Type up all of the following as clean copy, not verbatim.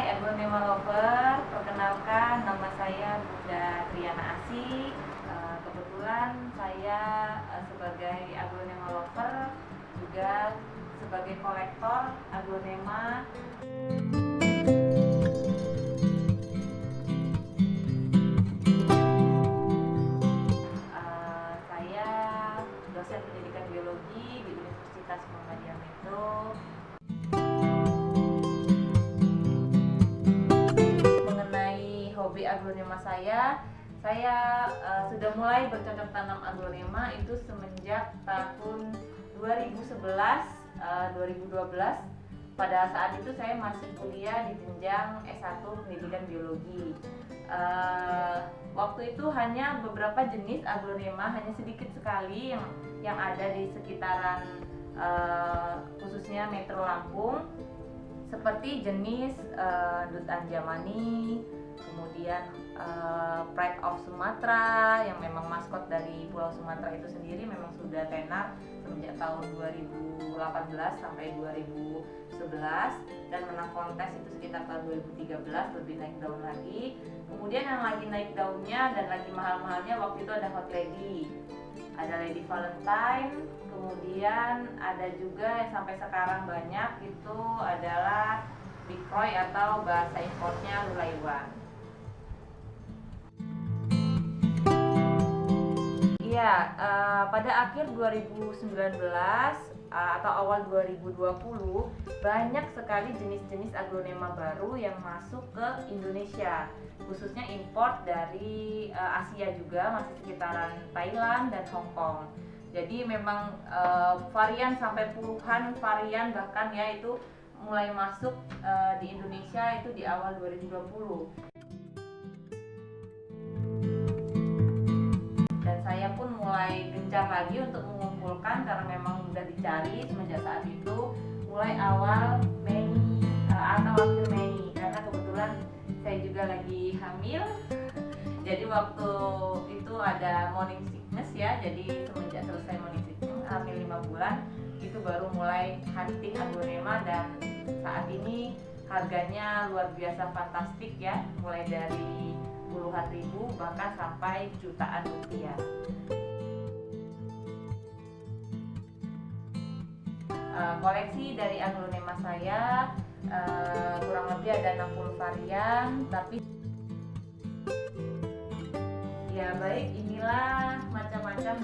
Aglonema Lover, perkenalkan nama saya Bunda Triana Asih. Kebetulan saya sebagai Aglonema Lover juga sebagai kolektor Aglonema. Saya dosen pendidikan biologi di Universitas Muhammadiyah Metro. Hobi aglonema saya sudah mulai bercocok tanam aglonema itu semenjak tahun 2011 2012. Pada saat itu saya masih kuliah di jenjang S1 pendidikan biologi. Waktu itu hanya beberapa jenis aglonema, hanya sedikit sekali yang ada di sekitaran khususnya Metro Lampung, seperti jenis Dut Anjamani, kemudian Pride of Sumatra yang memang maskot dari Pulau Sumatera itu sendiri memang sudah tenar semenjak tahun 2018 sampai 2011 dan menang kontes itu sekitar tahun 2013, lebih naik daun lagi. Kemudian yang lagi naik daunnya dan lagi mahal-mahalnya waktu itu ada Hot Lady, ada Lady Valentine, kemudian ada juga yang sampai sekarang banyak itu adalah Big Roy atau bahasa importnya Lulaiwan. Ya, pada akhir 2019 atau awal 2020 banyak sekali jenis-jenis aglonema baru yang masuk ke Indonesia, khususnya import dari Asia juga, masih sekitaran Thailand dan Hong Kong. Jadi memang varian sampai puluhan varian bahkan ya itu mulai masuk di Indonesia itu di awal 2020. Dan saya pun mulai gencar lagi untuk mengumpulkan karena memang mudah dicari semenjak saat itu, mulai awal Mei atau akhir Mei, karena kebetulan saya juga lagi hamil. Jadi waktu itu ada morning sickness ya, jadi semenjak selesai morning sickness hamil 5 bulan itu baru mulai hunting aglonema, dan saat ini harganya luar biasa fantastik ya, mulai dari puluhan ribu bahkan sampai jutaan rupiah. Koleksi dari aglonema saya kurang lebih ada 60 varian, tapi ya baik, inilah macam-macam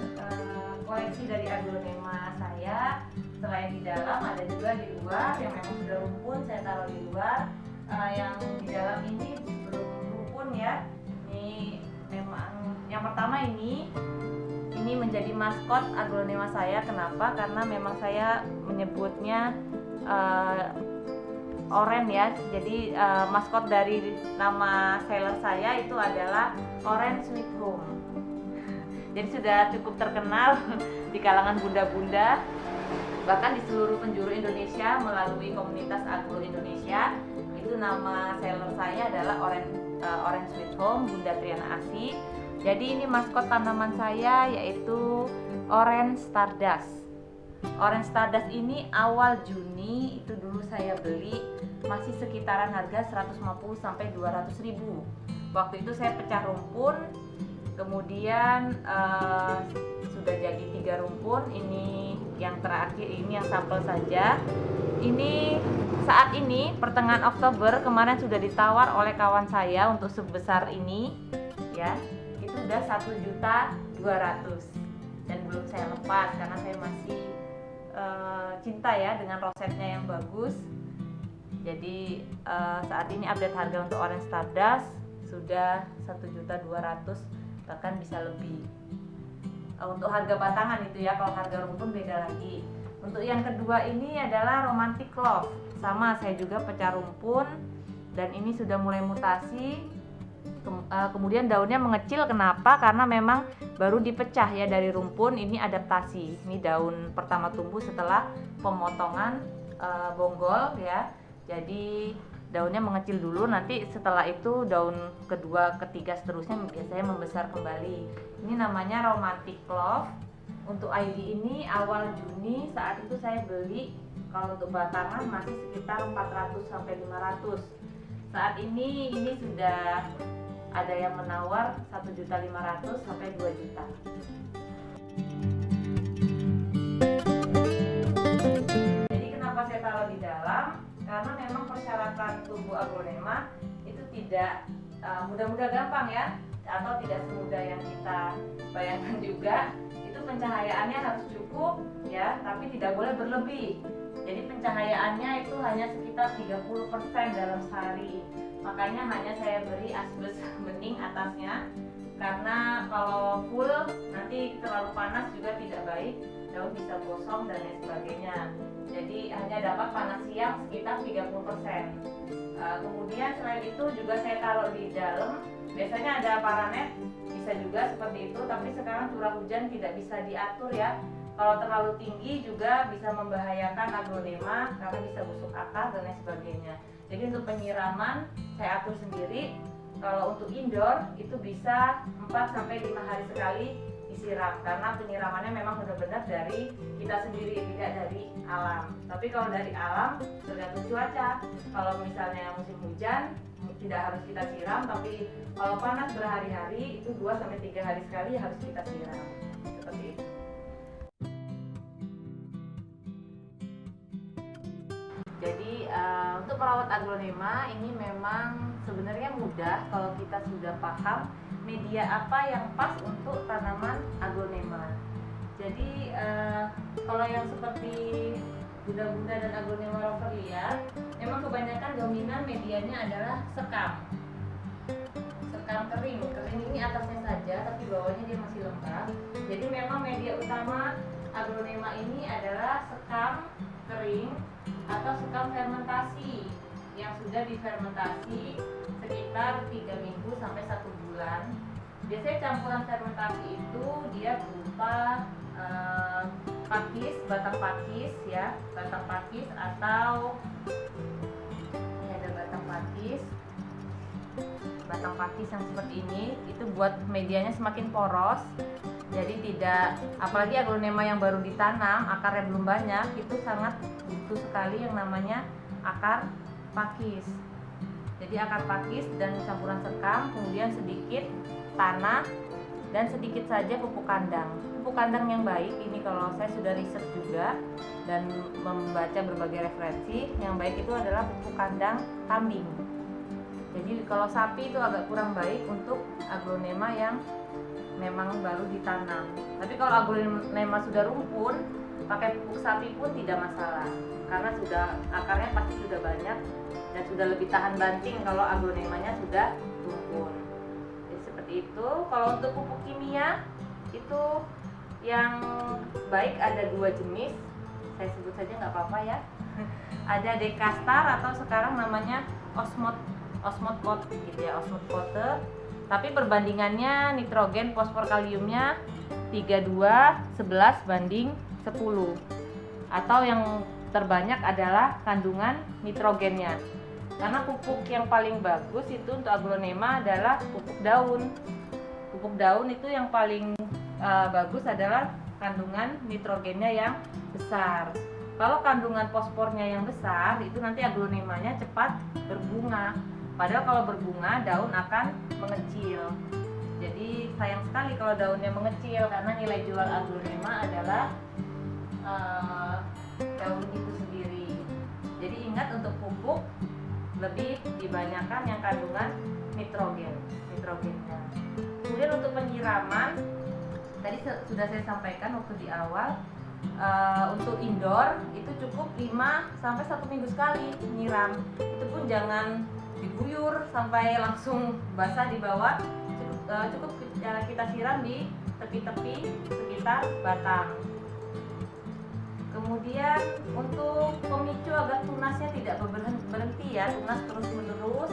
koleksi dari aglonema saya. Selain di dalam ada juga di luar yang memang sudah rumpun, saya taruh di luar. Yang di dalam ini belum rumpun ya. Ini memang yang pertama ini menjadi maskot aglonema saya. Kenapa? Karena memang saya menyebutnya oren ya. Jadi maskot dari nama seller saya itu adalah Orange Sweet Home. Jadi sudah cukup terkenal di kalangan bunda-bunda, bahkan di seluruh penjuru Indonesia melalui komunitas Aglo Indonesia. Itu nama seller saya adalah Orange Sweet Home Bunda Triana Asih. Jadi ini maskot tanaman saya yaitu Orange Stardust. Orange Stardust ini awal Juni itu dulu saya beli masih sekitaran harga 150 sampai 200 ribu. Waktu itu saya pecah rumpun, kemudian sudah jadi 3 rumpun. Ini yang terakhir, ini yang sampel saja. Ini saat ini pertengahan Oktober kemarin sudah ditawar oleh kawan saya untuk sebesar ini ya, itu udah 1.200.000 dan belum saya lepas karena saya masih cinta ya dengan rosetnya yang bagus. Jadi saat ini update harga untuk Orange Stardust sudah 1.200.000 bahkan bisa lebih. Untuk harga batangan itu ya, kalau harga rumpun beda lagi. Untuk yang kedua ini adalah Romantic Love, sama saya juga pecah rumpun dan ini sudah mulai mutasi. Kemudian daunnya mengecil, kenapa? Karena memang baru dipecah ya dari rumpun, ini adaptasi. Ini daun pertama tumbuh setelah pemotongan bonggol ya. Jadi daunnya mengecil dulu, nanti setelah itu daun kedua, ketiga seterusnya biasanya membesar kembali. Ini namanya Romantic Love. Untuk ID ini awal Juni saat itu saya beli, kalau untuk batangan masih sekitar 400 sampai 500. Saat ini sudah ada yang menawar 1.500.000 sampai 2 juta. Jadi kenapa saya taruh di dalam? Karena memang persyaratan tumbuh aglonema itu tidak mudah-mudah gampang ya, atau tidak semudah yang kita bayangkan juga. Itu pencahayaannya harus cukup ya, tapi tidak boleh berlebih. Jadi pencahayaannya itu hanya sekitar 30% dalam sehari. Makanya hanya saya beri asbes bening atasnya, karena kalau full nanti terlalu panas juga tidak baik, daun bisa gosong dan lain sebagainya. Jadi hanya dapat panas siang sekitar 30%. Kemudian selain itu juga saya taruh di dalam, biasanya ada paranet, bisa juga seperti itu, tapi sekarang curah hujan tidak bisa diatur ya. Kalau terlalu tinggi juga bisa membahayakan aglonema karena bisa busuk akar dan lain sebagainya. Jadi untuk penyiraman saya atur sendiri. Kalau untuk indoor itu bisa 4-5 hari sekali disiram, karena penyiramannya memang benar-benar dari kita sendiri, tidak dari alam. Tapi kalau dari alam tergantung cuaca. Kalau misalnya musim hujan tidak harus kita siram, tapi kalau panas berhari-hari itu 2-3 hari sekali harus kita siram. Seperti itu. Jadi untuk merawat aglonema ini memang sebenarnya mudah kalau kita sudah paham media apa yang pas untuk tanaman aglonema. Jadi kalau yang seperti bunda-bunda dan aglonema rovelia, memang kebanyakan dominan medianya adalah sekam. Sekam kering. Kering ini atasnya saja, tapi bawahnya dia masih lembab. Jadi memang media utama aglonema ini adalah sekam kering atau sekam fermentasi yang sudah difermentasi sekitar 3 minggu sampai 1 bulan. Biasanya campuran fermentasi itu dia berupa pakis, batang pakis ya, batang pakis atau ini ada batang pakis yang seperti ini. Itu buat medianya semakin poros. Jadi tidak, apalagi aglonema yang baru ditanam, akarnya belum banyak, itu sangat butuh sekali yang namanya akar pakis. Jadi akar pakis dan campuran sekam, kemudian sedikit tanah dan sedikit saja pupuk kandang. Pupuk kandang yang baik ini kalau saya sudah riset juga dan membaca berbagai referensi, yang baik itu adalah pupuk kandang kambing. Jadi kalau sapi itu agak kurang baik untuk aglonema yang memang baru ditanam. Tapi kalau aglonema sudah rumpun, pakai pupuk sapi pun tidak masalah, karena sudah akarnya pasti sudah banyak dan sudah lebih tahan banting kalau aglonemanya sudah rumpun. Jadi seperti itu. Kalau untuk pupuk kimia itu yang baik ada 2 jenis, saya sebut saja nggak apa-apa ya. Ada Dekastar atau sekarang namanya Osmot Pot gitu ya, Osmot Pote. Tapi perbandingannya nitrogen, fosfor, kaliumnya 32:11 banding 10. Atau yang terbanyak adalah kandungan nitrogennya. Karena pupuk yang paling bagus itu untuk aglonema adalah pupuk daun. Pupuk daun itu yang paling bagus adalah kandungan nitrogennya yang besar. Kalau kandungan fosfornya yang besar itu nanti aglonemanya cepat berbunga. Padahal kalau berbunga daun akan mengecil. Jadi sayang sekali kalau daunnya mengecil, karena nilai jual aglonema adalah daun itu sendiri. Jadi ingat untuk pupuk lebih dibanyakan yang kandungan nitrogennya. Kemudian untuk penyiraman tadi sudah saya sampaikan waktu di awal. Untuk indoor itu cukup 5-1 minggu sekali nyiram. Itu pun jangan diguyur sampai langsung basah di bawah. Cukup kita siram di tepi-tepi sekitar batang. Kemudian untuk pemicu agar tunasnya tidak berhenti ya, tunas terus menerus,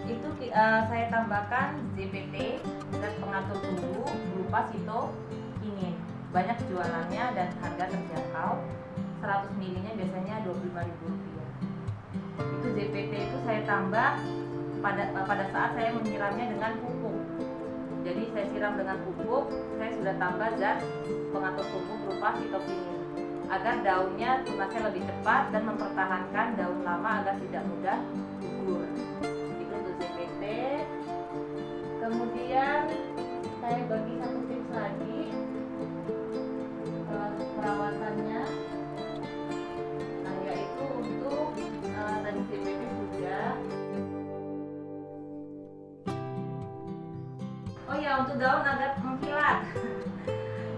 itu saya tambahkan ZPT, zat pengatur tumbuh, berupa sitokinin. Banyak jualannya dan harga terjangkau. 100 ml-nya biasanya Rp25.000. Itu ZPT itu saya tambah pada saat saya menyiramnya dengan pupuk. Jadi saya siram dengan pupuk, saya sudah tambah zat pengatur tumbuh berupa sitokinin agar daunnya tunasnya lebih cepat dan mempertahankan daun lama agar tidak mudah gugur. ya, untuk daun agar mengkilat.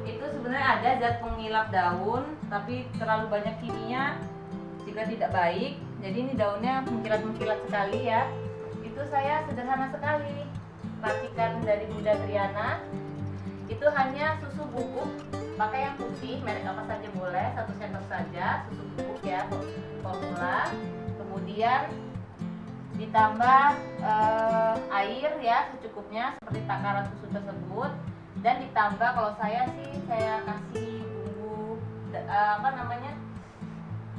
Itu sebenarnya ada zat pengilap daun, tapi terlalu banyak kimia juga tidak baik. Jadi ini daunnya mengkilat-mengkilat sekali ya. Itu saya sederhana sekali. Racikan dari Bunda Triana. Itu hanya susu bubuk, pakai yang putih, merek apa saja boleh, 1 sendok saja, susu bubuk ya, formula. Kemudian ditambah air ya secukupnya seperti takaran susu tersebut, dan ditambah, kalau saya sih saya kasih bumbu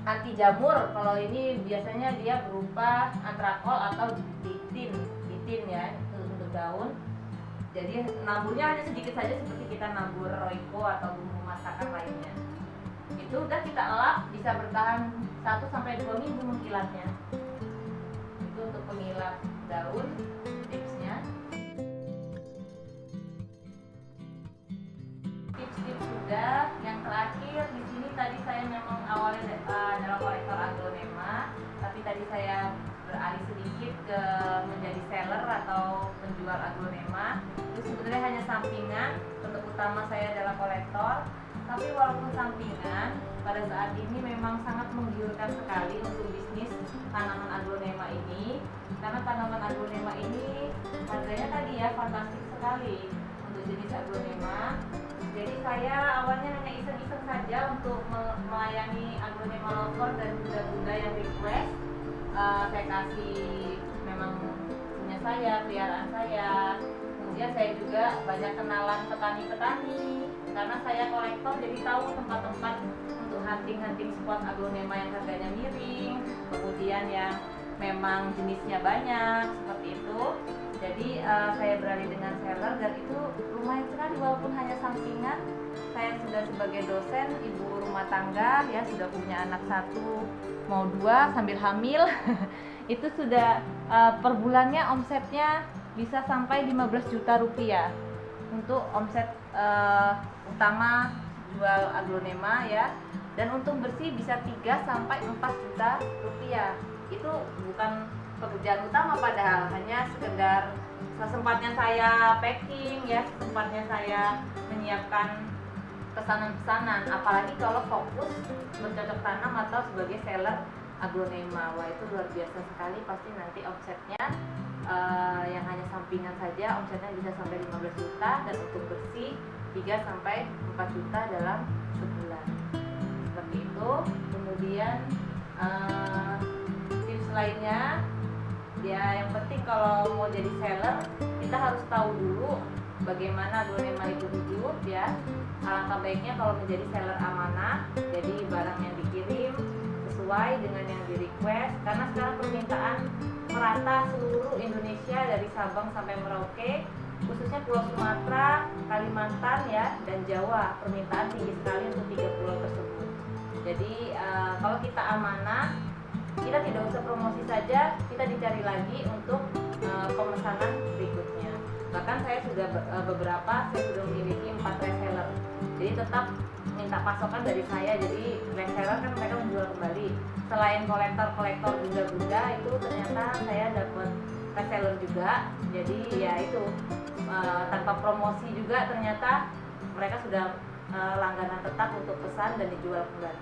anti jamur. Kalau ini biasanya dia berupa antrakol atau ditin ya, itu untuk daun. Jadi naburnya hanya sedikit saja seperti kita nabur roiko atau bumbu masakan lainnya. Itu udah kita elap, bisa bertahan 1-2 minggu mengkilatnya. Itu untuk pengilap daun tipsnya. Tips-tips sudah. Yang terakhir di sini tadi saya memang awalnya adalah kolektor aglonema, tapi tadi saya beralih sedikit ke menjadi seller atau penjual aglonema. Itu sebenarnya hanya sampingan. Untuk utama saya adalah kolektor, tapi walaupun sampingan, pada saat ini memang sangat menggiurkan sekali untuk bisnis tanaman aglonema ini, karena tanaman aglonema ini harganya tadi ya fantastis sekali untuk jenis aglonema. Jadi saya awalnya hanya iseng-iseng saja untuk melayani aglonema lover dan bunda-bunda yang request. Saya kasih memang punya saya, peliharaan saya. Kemudian saya juga banyak kenalan petani-petani, karena saya kolektor jadi tahu tempat-tempat untuk hunting spot aglonema yang harganya miring, kemudian yang memang jenisnya banyak seperti itu. Jadi saya beralih dengan seller, dan itu lumayan sekali walaupun hanya sampingan. Saya sudah sebagai dosen, ibu rumah tangga ya, sudah punya anak 1 mau 2 sambil hamil. Itu sudah per bulannya omsetnya bisa sampai 15 juta rupiah untuk omset utama jual aglonema ya. Dan untung bersih bisa 3-4 juta rupiah. Itu bukan pekerjaan utama, padahal hanya sekedar sesempatnya saya packing ya, sesempatnya saya menyiapkan pesanan-pesanan, apalagi kalau fokus bercocok tanam atau sebagai seller aglonema. Wah, itu luar biasa sekali, pasti nanti omsetnya yang hanya sampingan saja omsetnya bisa sampai 15 juta, dan untuk bersih 3-4 juta dalam sebulan. Seperti itu. Kemudian tips lainnya ya, yang penting kalau mau jadi seller kita harus tahu dulu bagaimana aglonema itu hidup ya. Alangkah baiknya kalau menjadi seller amanah, jadi barang yang dikirim sesuai dengan yang di request, karena sekarang permintaan merata seluruh Indonesia dari Sabang sampai Merauke, khususnya Pulau Sumatera, Kalimantan ya, dan Jawa. Permintaan tinggi sekali untuk 3 pulau tersebut. Jadi kalau kita amanah, kita tidak usah promosi saja, kita dicari lagi untuk pemesanan berikutnya. Bahkan saya sudah saya sudah memiliki 4 reseller. Jadi tetap minta pasokan dari saya. Jadi reseller kan mereka menjual kembali. Selain kolektor bunda-bunda, itu ternyata saya dapat reseller juga. Jadi ya itu tanpa promosi juga ternyata mereka sudah langganan tetap untuk pesan dan dijual kembali.